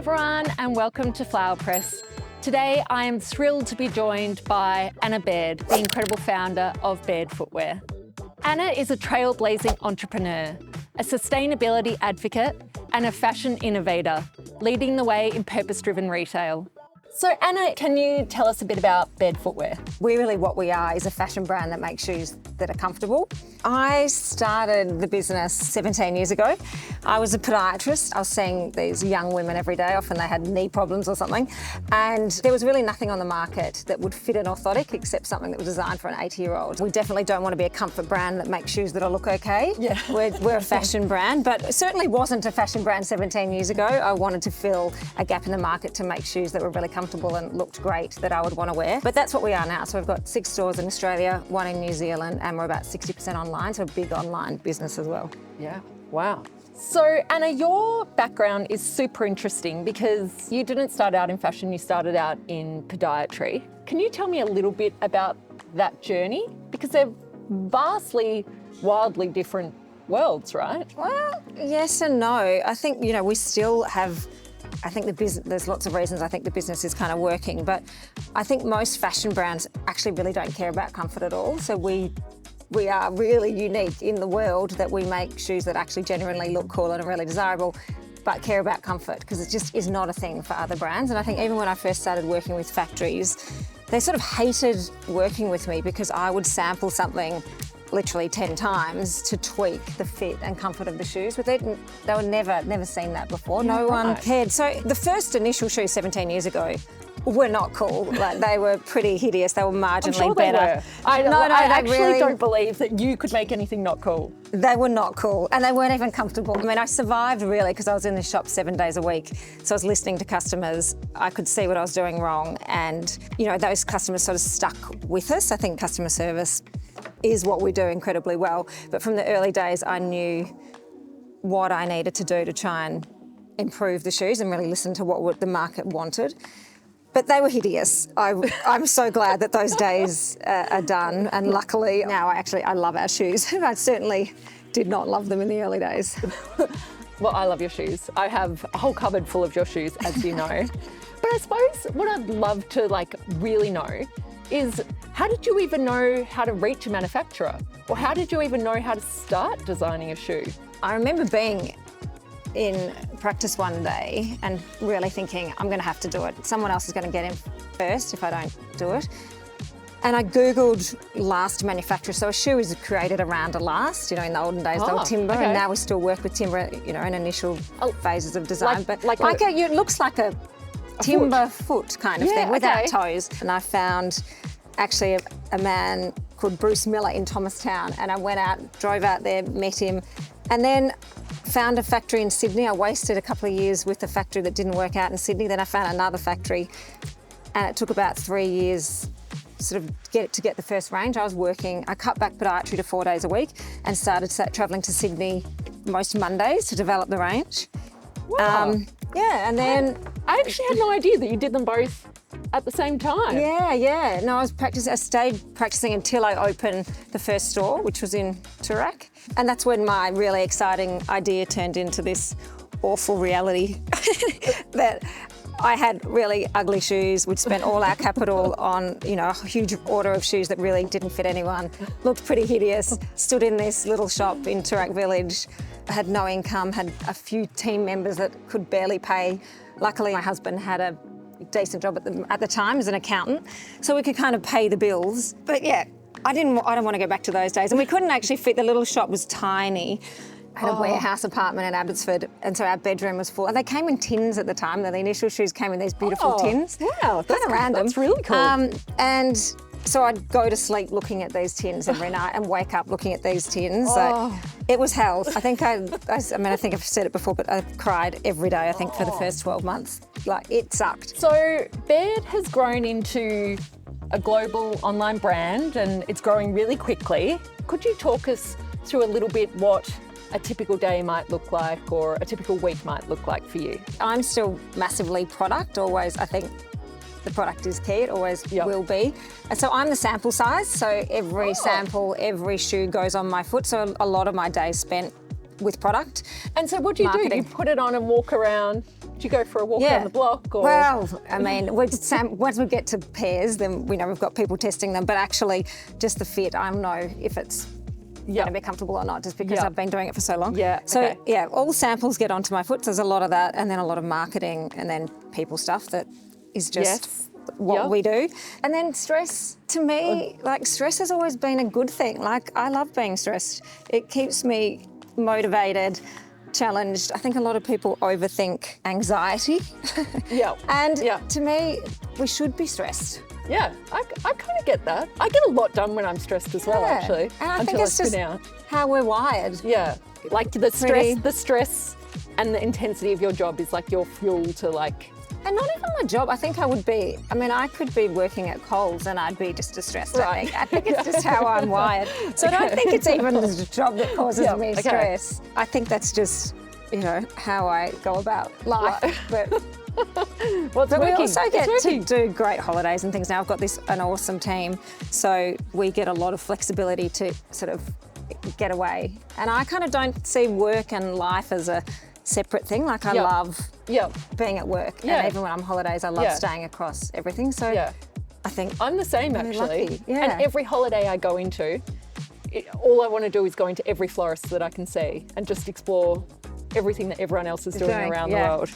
everyone and welcome to Flower Press. Today I am thrilled to be joined by Anna Baird, the incredible founder of Bared Footwear. Anna is a trailblazing entrepreneur, a sustainability advocate and a fashion innovator, leading the way in purpose-driven retail. So Anna, can you tell us a bit about Bared Footwear? What we are is a fashion brand that makes shoes that are comfortable. I started the business 17 years ago. I was a podiatrist. I was seeing these young women every day. Often they had knee problems or something. And there was really nothing on the market that would fit an orthotic except something that was designed for an 80-year-old. We definitely don't want to be a comfort brand that makes shoes that'll look okay. Yeah. We're a fashion brand, but it certainly wasn't a fashion brand 17 years ago. I wanted to fill a gap in the market to make shoes that were really comfortable and looked great that I would want to wear. But that's what we are now. So we've got 6 stores in Australia, 1 in New Zealand, and we're about 60% online, so a big online business as well. Yeah, wow. So Anna, your background is super interesting because you didn't start out in fashion, you started out in podiatry. Can you tell me a little bit about that journey? Because they're vastly, wildly different worlds, right? Well, yes and no. I think, we still have, there's lots of reasons I think the business is kind of working, but I think most fashion brands actually really don't care about comfort at all. So we are really unique in the world that we make shoes that actually genuinely look cool and are really desirable, but care about comfort, because it just is not a thing for other brands. And I think even when I first started working with factories, they sort of hated working with me because I would sample something literally 10 times to tweak the fit and comfort of the shoes, but they were never seen that before. No one cared. So the first initial shoes 17 years ago were not cool. Like, they were pretty hideous. They were marginally better. I actually don't believe that you could make anything not cool. They were not cool, and they weren't even comfortable. I mean, I survived really because I was in the shop 7 days a week. So I was listening to customers. I could see what I was doing wrong, and those customers sort of stuck with us. I think customer service is what we do incredibly well. But from the early days, I knew what I needed to do to try and improve the shoes and really listen to what the market wanted. But they were hideous. I'm so glad that those days are done. And luckily now I love our shoes. I certainly did not love them in the early days. Well, I love your shoes. I have a whole cupboard full of your shoes, as you know. But I suppose what I'd love to really know is, how did you even know how to reach a manufacturer? Or how did you even know how to start designing a shoe? I remember being in practice one day and really thinking, I'm going to have to do it. Someone else is going to get in first if I don't do it. And I Googled last manufacturer. So a shoe is created around a last. In the olden days, they were timber, and now we still work with timber, in initial phases of design. It looks like a timber foot kind of thing without toes. And I found actually a man called Bruce Miller in Thomastown, and I went out, drove out there, met him, and then found a factory in Sydney. I wasted a couple of years with a factory that didn't work out in Sydney. Then I found another factory, and it took about 3 years to get the first range. I cut back podiatry to 4 days a week and started travelling to Sydney most Mondays to develop the range. Wow. And then I actually had no idea that you did them both at the same time. Yeah. No, I stayed practicing until I opened the first store, which was in Toorak. And that's when my really exciting idea turned into this awful reality that I had really ugly shoes. We'd spent all our capital on, a huge order of shoes that really didn't fit anyone, looked pretty hideous, stood in this little shop in Toorak Village, had no income, had a few team members that could barely pay. Luckily, my husband had a decent job at the time as an accountant, so we could kind of pay the bills. But I don't want to go back to those days. And we couldn't actually fit, the little shop was tiny. I had a warehouse apartment in Abbotsford, and so our bedroom was full. And they came in tins at the time. The initial shoes came in these beautiful tins. Wow, that's random. That's really cool. And so I'd go to sleep looking at these tins every night and wake up looking at these tins. It was hell. I think I've said it before, but I cried every day, I think, for the first 12 months. It sucked. So Bared has grown into a global online brand, and it's growing really quickly. Could you talk us through a little bit what a typical day might look like, or a typical week might look like for you? I'm still massively product, always. I think the product is key, it always will be. And so I'm the sample size, so every sample, every shoe goes on my foot, so a lot of my days spent with product. And so what do you do? You put it on and walk around Do you go for a walk Yeah. down the block? Or? Well, I mean, once we get to pairs, then we know we've got people testing them. But actually, just the fit, I know if it's going to be comfortable or not, just because I've been doing it for so long. Yeah. So okay. yeah, all samples get onto my foot. So there's a lot of that, and then a lot of marketing, and then people stuff that is just what we do. And then stress, to me, like stress has always been a good thing. Like I love being stressed. It keeps me motivated, challenged. I think a lot of people overthink anxiety. Yeah. And Yeah. to me, we should be stressed. Yeah, I kind of get that. I get a lot done when I'm stressed as well, actually. And I until think it's I just spin out. how we're wired. Yeah, like the stress and the intensity of your job is like your fuel to like. And not even my job. I think I would be, I mean, I could be working at Coles and I'd be just distressed. Right. I think it's just how I'm wired. So I don't think it's even the job that causes me stress. I think that's just, how I go about life. But we also get to do great holidays and things now. I've got an awesome team, so we get a lot of flexibility to sort of get away. And I kind of don't see work and life as a separate thing. Like I love being at work, and even when I'm on holidays, I love staying across everything. So I think I'm the same really actually. lucky. Yeah. And every holiday I go into, all I want to do is go into every florist that I can see and just explore everything that everyone else is doing around the world.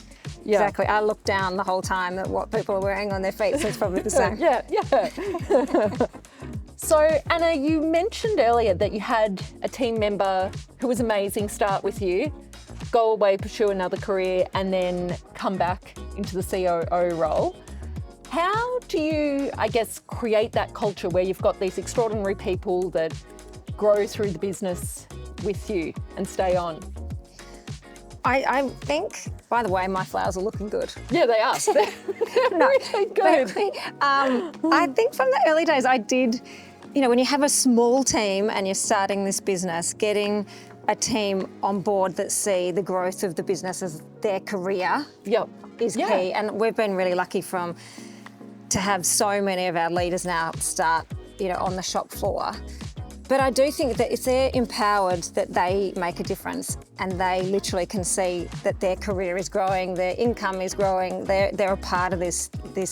Yeah. Exactly. I look down the whole time at what people are wearing on their feet, so it's probably the same. Yeah. So, Anna, you mentioned earlier that you had a team member who was amazing start with you, go away, pursue another career, and then come back into the COO role. How do you, I guess, create that culture where you've got these extraordinary people that grow through the business with you and stay on? I think, by the way, my flowers are looking good. Yeah, they are. They're really good. I think from the early days, I did, when you have a small team and you're starting this business, getting a team on board that see the growth of the business as their career is key. And we've been really lucky to have so many of our leaders now start, on the shop floor. But I do think that if they're empowered, that they make a difference and they literally can see that their career is growing, their income is growing, they're a part of this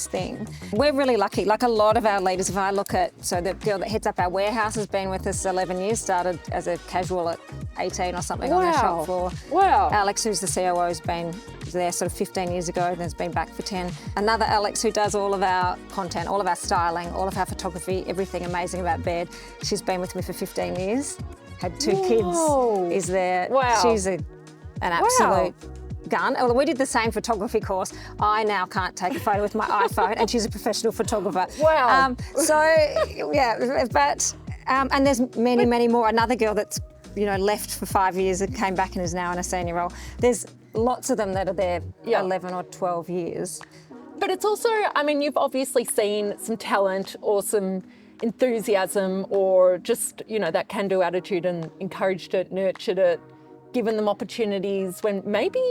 thing. We're really lucky. Like a lot of our leaders, if I look at, so the girl that heads up our warehouse has been with us 11 years, started as a casual at 18 or something on the shop floor. Wow. Alex, who's the COO, has been there sort of 15 years ago, then has been back for 10. Another Alex who does all of our content, all of our styling, all of our photography, everything amazing about Bared. She's been with me for 15 years, had 2 kids, is there. Wow. She's an absolute gun. Although we did the same photography course. I now can't take a photo with my iPhone, and she's a professional photographer. Wow. And there's many, many more. Another girl that's left for 5 years and came back and is now in a senior role. There's lots of them that are there 11 or 12 years. But it's also, I mean, you've obviously seen some talent or some enthusiasm or just, that can-do attitude and encouraged it, nurtured it, given them opportunities when maybe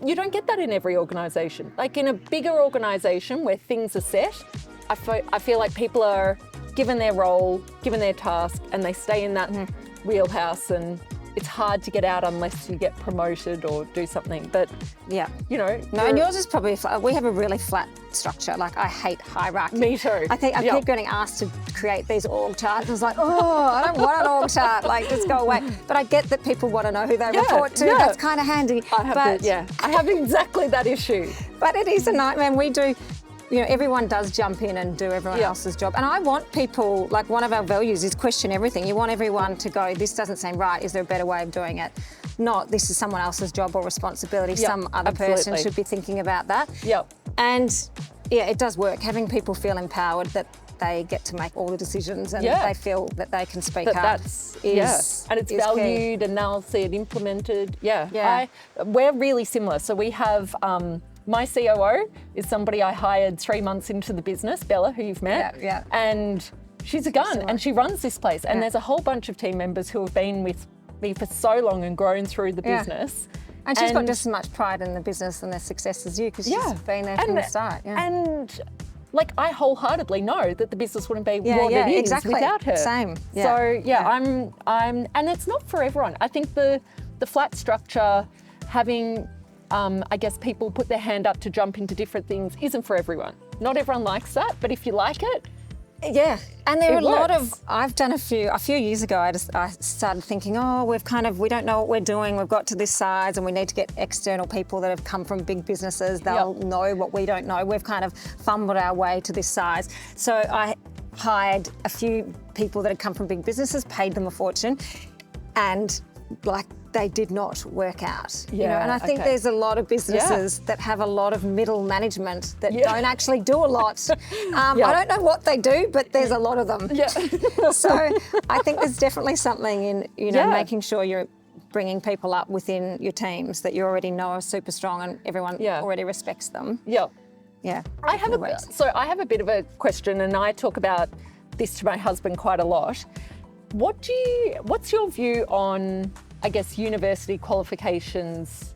you don't get that in every organisation. Like in a bigger organisation where things are set, I feel like people are given their role, given their task, and they stay in that wheelhouse, and it's hard to get out unless you get promoted or do something. But No, and yours is probably flat. We have a really flat structure. Like I hate hierarchy. Me too. I think I keep getting asked to create these org charts. I was like, I don't want an org chart. Like, just go away. But I get that people want to know who they report to. That's kind of handy. I have exactly that issue. But it is a nightmare. And we do. Everyone does jump in and do everyone else's job. And I want people, like one of our values is question everything. You want everyone to go, this doesn't seem right. Is there a better way of doing it? Not, this is someone else's job or responsibility. Some other person should be thinking about that. And it does work. Having people feel empowered that they get to make all the decisions and they feel that they can speak up. And it's valued key. And they'll see it implemented. We're really similar. So we have... my COO is somebody I hired 3 months into the business, Bella, who you've met. And she's a gun and she runs this place. And there's a whole bunch of team members who have been with me for so long and grown through the business. And she's got just as much pride in the business and the success as you, because she's been there from the start. And I wholeheartedly know that the business wouldn't be what it is without her. Same. So I'm and it's not for everyone. I think the flat structure, having I guess people put their hand up to jump into different things isn't for everyone. Not everyone likes that, but if you like it, yeah, and there are a lot works. of. I've done a few years ago. I started thinking, oh, we don't know what we're doing. We've got to this size, and we need to get external people that have come from big businesses. They'll know what we don't know. We've kind of fumbled our way to this size. So I hired a few people that had come from big businesses, paid them a fortune, and they did not work out. And I think there's a lot of businesses that have a lot of middle management that don't actually do a lot. I don't know what they do, but there's a lot of them. So I think there's definitely something in making sure you're bringing people up within your teams that you already know are super strong and everyone already respects them. Yeah. I have a bit of a question, and I talk about this to my husband quite a lot. What's your view on, I guess, university qualifications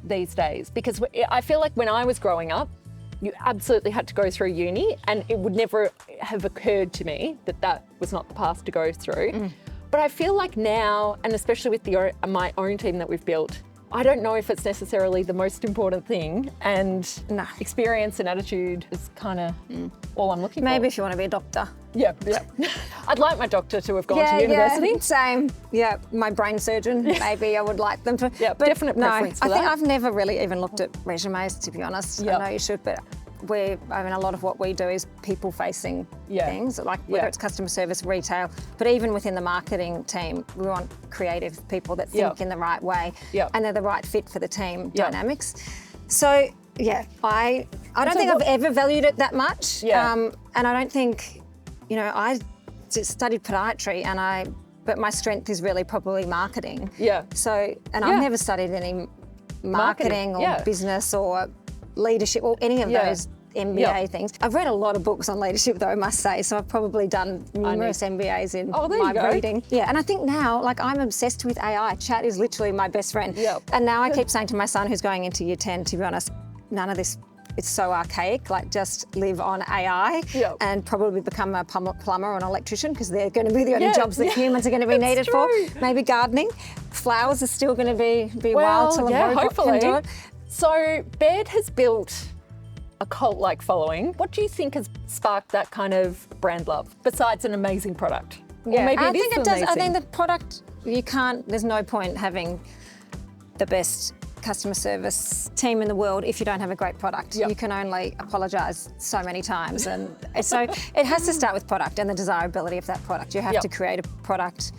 these days? Because I feel like when I was growing up, you absolutely had to go through uni, and it would never have occurred to me that was not the path to go through. But I feel like now, and especially with my own team that we've built, I don't know if it's necessarily the most important thing, and experience and attitude is kind of all I'm looking for. Maybe if you want to be a doctor. Yeah. I'd like my doctor to have gone to university. Yeah, same. Yeah, my brain surgeon, maybe I would like them to. Yeah, but definite preference for that. I think I've never really even looked at resumes, to be honest. I know you should, but a lot of what we do is people-facing things, like whether it's customer service, retail, but even within the marketing team, we want creative people that think in the right way and they're the right fit for the team dynamics. So, I don't think I've ever valued it that much. And I don't think, I just studied podiatry but my strength is really probably marketing. So, and I've never studied any marketing or business or leadership or any of those MBA things. I've read a lot of books on leadership though, I must say, so I've probably done numerous MBAs in my reading. Yeah, and I think now, I'm obsessed with AI. Chat is literally my best friend. And now I keep saying to my son who's going into year 10, to be honest, none of this, it's so archaic, just live on AI and probably become a plumber or an electrician, because they're going to be the only jobs that humans are going to be needed for. Maybe gardening. Flowers are still going to be wild till a robot can do it. So Bared has built a cult-like following. What do you think has sparked that kind of brand love, besides an amazing product? Yeah, or maybe I think it does. amazing. I think the product, there's no point having the best customer service team in the world if you don't have a great product. You can only apologise so many times, and so it has to start with product and the desirability of that product. You have to create a product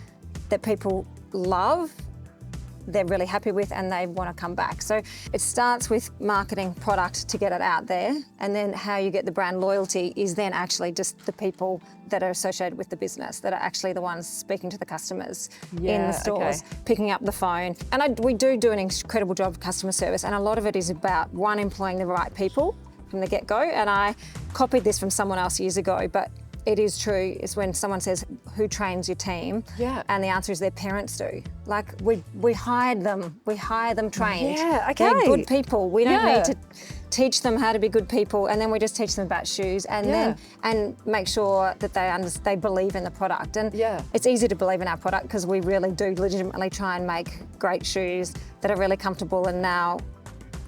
that people love, they're really happy with, and they want to come back. So it starts with marketing product to get it out there, and then how you get the brand loyalty is then actually just the people that are associated with the business, that are actually the ones speaking to the customers in the stores, picking up the phone. And we do an incredible job of customer service, and a lot of it is about, one, employing the right people from the get-go. And I copied this from someone else years ago, but it is true, is when someone says, who trains your team? And the answer is their parents do. We hired them trained. They're good people. We don't need to teach them how to be good people, and then we just teach them about shoes, and then make sure that they believe in the product. And it's easy to believe in our product because we really do legitimately try and make great shoes that are really comfortable, and now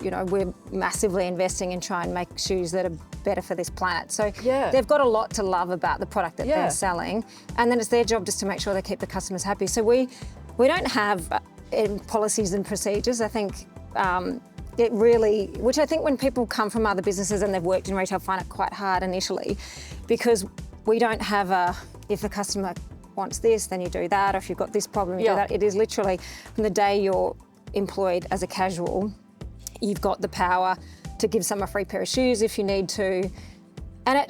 we're massively investing in trying to make shoes that are better for this planet. So they've got a lot to love about the product that they're selling, and then it's their job just to make sure they keep the customers happy. So we don't have policies and procedures. I think it really, which I think when people come from other businesses and they've worked in retail, find it quite hard initially, because we don't have if a customer wants this, then you do that, or if you've got this problem, you do that. It is literally from the day you're employed as a casual, you've got the power to give someone a free pair of shoes if you need to. And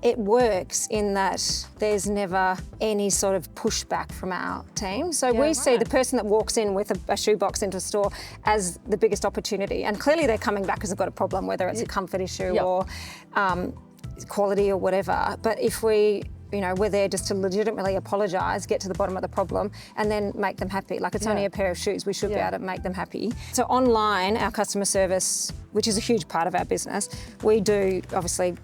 it works in that there's never any sort of pushback from our team. So we see the person that walks in with a shoebox into a store as the biggest opportunity. And clearly they're coming back because they've got a problem, whether it's a comfort issue or quality or whatever. But if we're there just to legitimately apologise, get to the bottom of the problem, and then make them happy. It's only a pair of shoes, we should be able to make them happy. So online, our customer service, which is a huge part of our business, we do obviously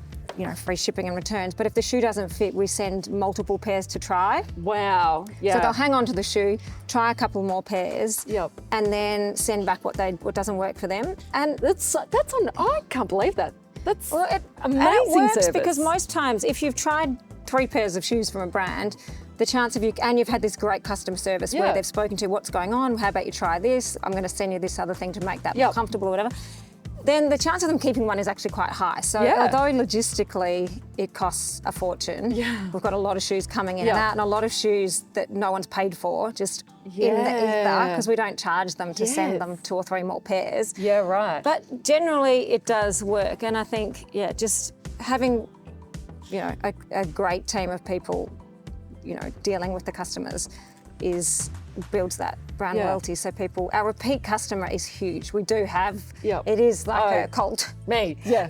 free shipping and returns. But if the shoe doesn't fit, we send multiple pairs to try. Wow. Yeah. So they'll hang on to the shoe, try a couple more pairs, Yep. and then send back what doesn't work for them. And I can't believe that. That's amazing and it works service. because most times, if you've tried 3 pairs of shoes from a brand, the chance of you've had this great customer service where they've spoken to what's going on, how about you try this, I'm going to send you this other thing to make that more comfortable or whatever, then the chance of them keeping one is actually quite high. So although logistically it costs a fortune, we've got a lot of shoes coming in and out, and a lot of shoes that no one's paid for, just in the ether, because we don't charge them to send them 2 or 3 more pairs. Yeah, right. But generally it does work, and I think, just having, a great team of people, dealing with the customers builds that brand loyalty. So our repeat customer is huge. We do have, it is like a cult. Me, yeah.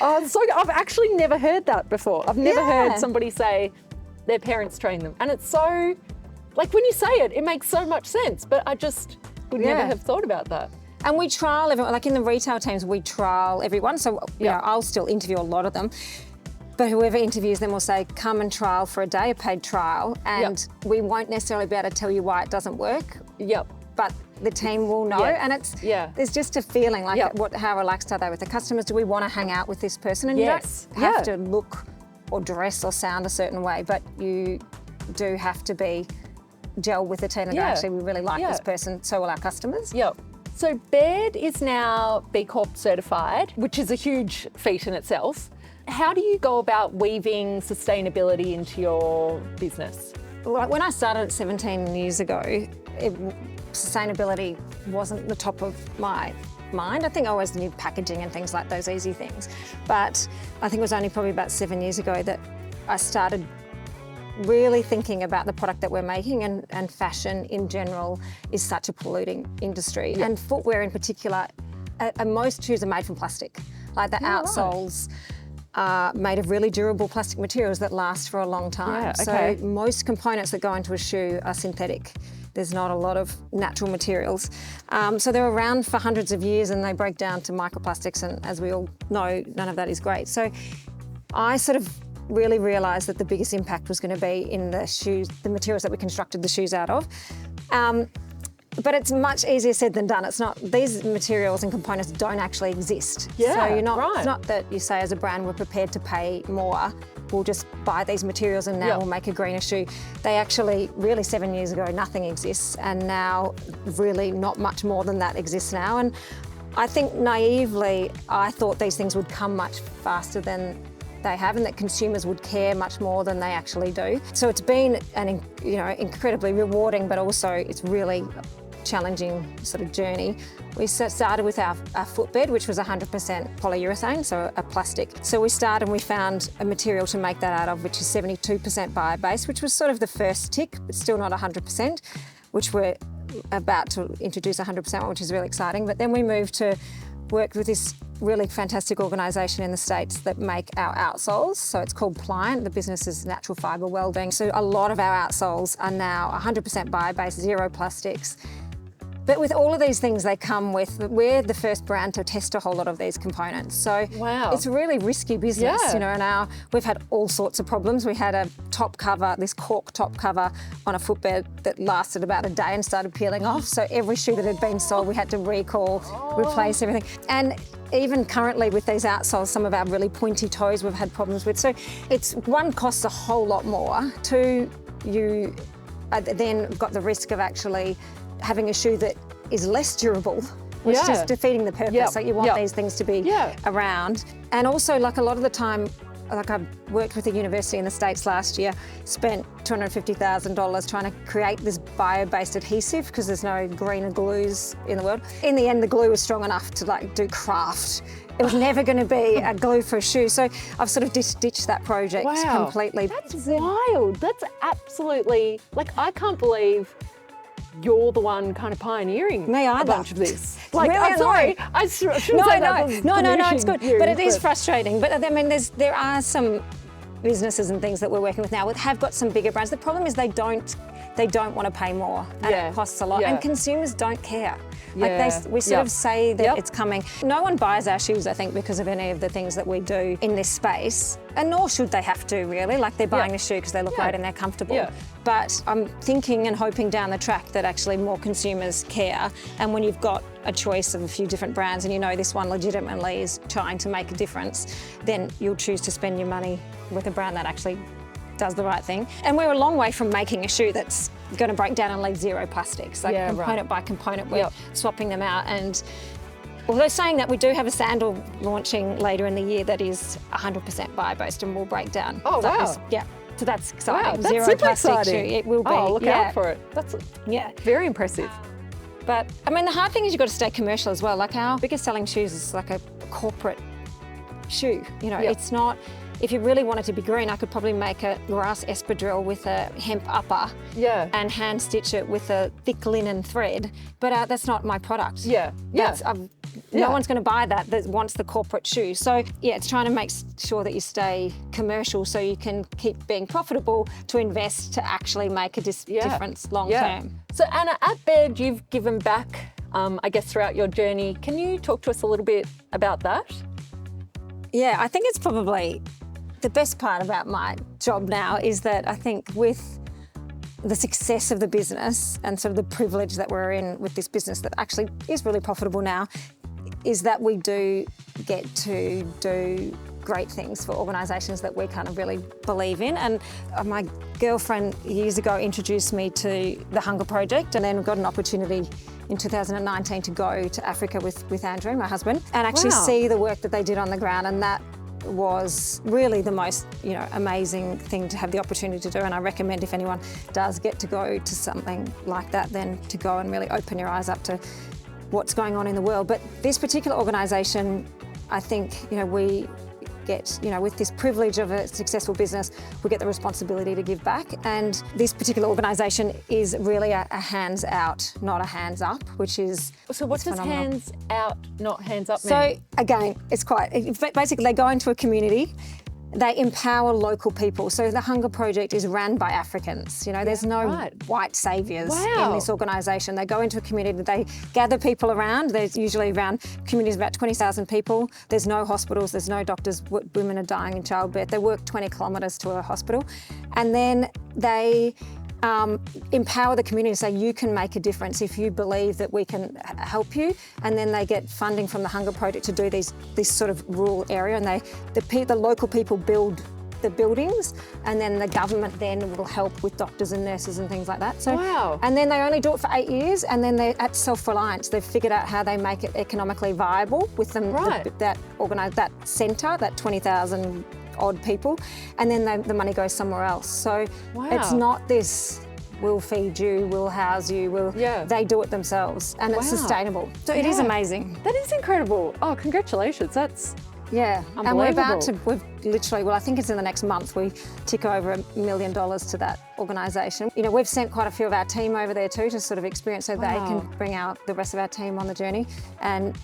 I've actually never heard that before. I've never heard somebody say their parents train them. And it's so, like when you say it, it makes so much sense, but I just would never have thought about that. And we trial everyone, like in the retail teams, we trial everyone. So I'll still interview a lot of them. But whoever interviews them will say, come and trial for a day, a paid trial, and we won't necessarily be able to tell you why it doesn't work. But the team will know, and there's just a feeling like how relaxed are they with the customers? Do we want to hang out with this person? And you don't have to look or dress or sound a certain way, but you do have to be gel with the team and go, actually, we really like this person, so will our customers. So Bared is now B Corp certified, which is a huge feat in itself. How do you go about weaving sustainability into your business? When I started 17 years ago, sustainability wasn't the top of my mind. I think I always knew packaging and things like those easy things. But I think it was only probably about 7 years ago that I started really thinking about the product that we're making, and fashion in general is such a polluting industry. And footwear in particular, most shoes are made from plastic. Like the outsoles are made of really durable plastic materials that last for a long time. So most components that go into a shoe are synthetic. There's not a lot of natural materials. So they're around for hundreds of years and they break down to microplastics, and as we all know, none of that is great. So I sort of really realised that the biggest impact was going to be in the shoes, the materials that we constructed the shoes out of. But it's much easier said than done. It's not, these materials and components don't actually exist. So you're not, it's not that you say as a brand, we're prepared to pay more, we'll just buy these materials and now we'll make a greener shoe. They actually, really 7 years ago, nothing exists, and now really not much more than that exists now. And I think naively, I thought these things would come much faster than they have, and that consumers would care much more than they actually do. So it's been an incredibly rewarding, but also it's really challenging sort of journey. We started with our footbed, which was 100% polyurethane, so a plastic. So we started and we found a material to make that out of, which is 72% bio-based, which was sort of the first tick, but still not 100%, which we're about to introduce 100%, which is really exciting. But then we moved to work with this really fantastic organisation in the States that make our outsoles. So it's called Pliant. The business is Natural Fibre Welding. So a lot of our outsoles are now 100% bio-based, zero plastics. But with all of these things, they come with, we're the first brand to test a whole lot of these components. So it's a really risky business, and we've had all sorts of problems. We had a top cover, this cork top cover on a footbed that lasted about a day and started peeling off. So every shoe that had been sold, we had to recall, replace everything. And even currently with these outsoles, some of our really pointy toes we've had problems with. So it's, one, costs a whole lot more. Two, you then got the risk of actually having a shoe that is less durable, which is just defeating the purpose. So you want these things to be around. And also, like a lot of the time, like I worked with a university in the States last year, spent $250,000 trying to create this bio-based adhesive because there's no greener glues in the world. In the end, the glue was strong enough to like do craft. It was never going to be a glue for a shoe. So I've sort of ditched that project completely. That's wild. That's absolutely, like, I can't believe you're the one kind of pioneering a bunch of this. Like, really, I'm sorry, I shouldn't say that. No, it's good. But it is frustrating. But I mean, there are some businesses and things that we're working with now that have got some bigger brands. The problem is they don't want to pay more, and it costs a lot, and consumers don't care. We sort of say that it's coming. No one buys our shoes, I think, because of any of the things that we do in this space, and nor should they have to, really. Like, they're buying a shoe because they look great and they're comfortable. Yeah. But I'm thinking and hoping down the track that actually more consumers care, and when you've got a choice of a few different brands and you know this one legitimately is trying to make a difference, then you'll choose to spend your money with a brand that actually does the right thing. And we're a long way from making a shoe that's going to break down and leave zero plastics. So component by component, we're swapping them out. And although saying that, we do have a sandal launching later in the year that is 100% bio-based and will break down. Oh, so wow. So that's exciting. Wow, that's zero super plastic exciting. shoe. It will be. Oh, look out for it. That's very impressive. But I mean, the hard thing is you've got to stay commercial as well. Like, our biggest selling shoes is like a corporate shoe. You know, it's not. If you really wanted to be green, I could probably make a grass espadrille with a hemp upper and hand stitch it with a thick linen thread, but that's not my product. No one's going to buy that wants the corporate shoe. So it's trying to make sure that you stay commercial so you can keep being profitable to invest to actually make a difference long term. So Anna, at Bared, you've given back, I guess, throughout your journey. Can you talk to us a little bit about that? Yeah, I think it's probably the best part about my job now is that I think with the success of the business and sort of the privilege that we're in with this business that actually is really profitable now, is that we do get to do great things for organisations that we kind of really believe in. And my girlfriend years ago introduced me to the Hunger Project, and then got an opportunity in 2019 to go to Africa with Andrew, my husband, and actually see the work that they did on the ground. And that was really the most, amazing thing to have the opportunity to do. And I recommend if anyone does get to go to something like that, then to go and really open your eyes up to what's going on in the world. But this particular organisation, I think, we get, with this privilege of a successful business, we get the responsibility to give back. And this particular organisation is really a hands out, not a hands up, which is So what does phenomenal. Hands out, not hands up mean? So again, basically they go into a community, they empower local people. So the Hunger Project is run by Africans. There's no white saviours in this organisation. They go into a community, they gather people around. There's usually around communities of about 20,000 people. There's no hospitals, there's no doctors. Women are dying in childbirth. They work 20 kilometres to a hospital. And then they empower the community and say, you can make a difference if you believe that we can help you. And then they get funding from the Hunger Project to do this sort of rural area, and the local people build the buildings, and then the government then will help with doctors and nurses and things like that. So, and then they only do it for 8 years, and then they're at self-reliance. They've figured out how they make it economically viable with them, that centre, that 20,000 odd people, and then the money goes somewhere else. So it's not this, we'll feed you, we'll house you, they do it themselves, and it's sustainable. So it is amazing. That is incredible. Oh, congratulations. That's unbelievable. And we've literally, I think it's in the next month, we tick over $1 million to that organisation. We've sent quite a few of our team over there too to sort of experience, so they can bring out the rest of our team on the journey. And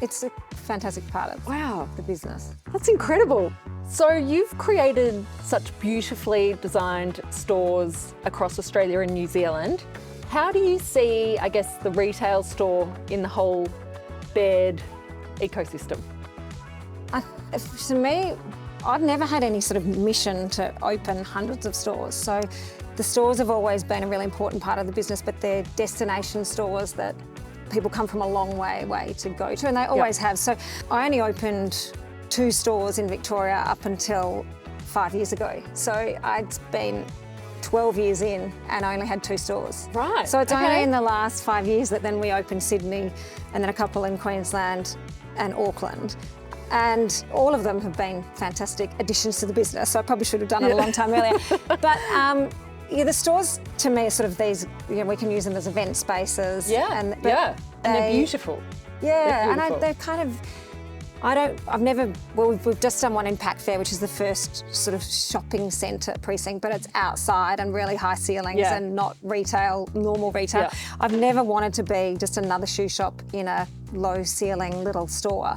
it's a fantastic part of the business. That's incredible. So you've created such beautifully designed stores across Australia and New Zealand. How do you see, I guess, the retail store in the whole Bared ecosystem? For me, I've never had any sort of mission to open hundreds of stores. So the stores have always been a really important part of the business, but they're destination stores that people come from a long way to go to, and they always have. So I only opened 2 stores in Victoria up until 5 years ago. So I'd been 12 years in and I only had 2 stores. Right. So it's only in the last 5 years that then we opened Sydney, and then a couple in Queensland and Auckland. And all of them have been fantastic additions to the business. So I probably should have done it a long time earlier. But the stores to me are sort of these, we can use them as event spaces. And they're beautiful. Yeah, and they're kind of, we've just done one in Pack Fair, which is the first sort of shopping centre precinct, but it's outside and really high ceilings and not normal retail. Yeah. I've never wanted to be just another shoe shop in a low ceiling little store.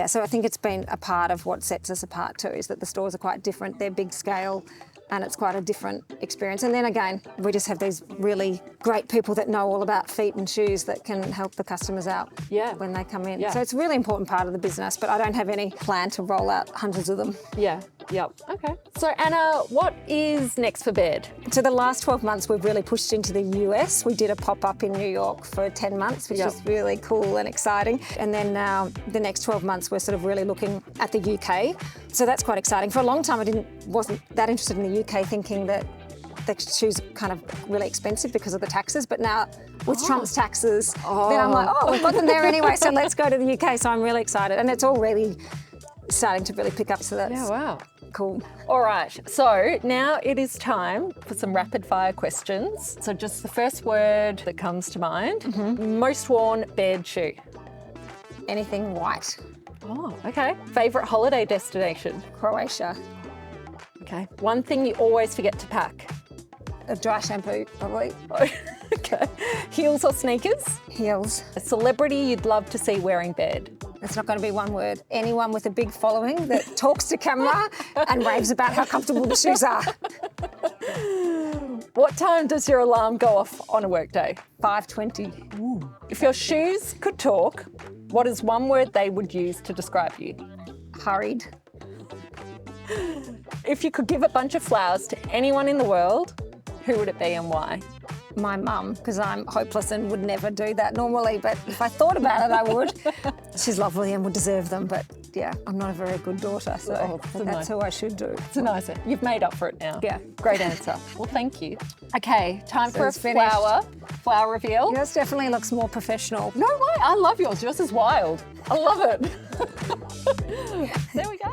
So I think it's been a part of what sets us apart too, is that the stores are quite different. They're big scale and it's quite a different experience. And then again, we just have these really great people that know all about feet and shoes that can help the customers out when they come in. Yeah. So it's a really important part of the business, but I don't have any plan to roll out hundreds of them. Yeah, yep, okay. So Anna, what is next for Bared? So the last 12 months, we've really pushed into the US. We did a pop-up in New York for 10 months, which was really cool and exciting. And then now the next 12 months, we're sort of really looking at the UK. So that's quite exciting. For a long time, wasn't that interested in the UK, thinking that the shoes are kind of really expensive because of the taxes. But now with Trump's taxes, then I'm like, we've got them there anyway, so let's go to the UK. So I'm really excited. And it's already starting to really pick up, so that's cool. All right, so now it is time for some rapid fire questions. So just the first word that comes to mind. Most worn Bared shoe. Anything white. Oh, okay. Favourite holiday destination? Croatia. Okay. One thing you always forget to pack? A dry shampoo, probably. Okay. Heels or sneakers? Heels. A celebrity you'd love to see wearing Bared? It's not going to be one word. Anyone with a big following that talks to camera and raves about how comfortable the shoes are. What time does your alarm go off on a workday? 5:20. If your shoes could talk, what is one word they would use to describe you? Hurried. If you could give a bunch of flowers to anyone in the world, who would it be and why? My mum, because I'm hopeless and would never do that normally, but if I thought about it, I would. She's lovely and would deserve them, but yeah, I'm not a very good daughter, so that's who I should do. It's a nice one. You've made up for it now. Yeah. Great answer. Well, thank you. Okay, time for a flower reveal. Yours definitely looks more professional. No way, I love yours. Yours is wild. I love it. There we go.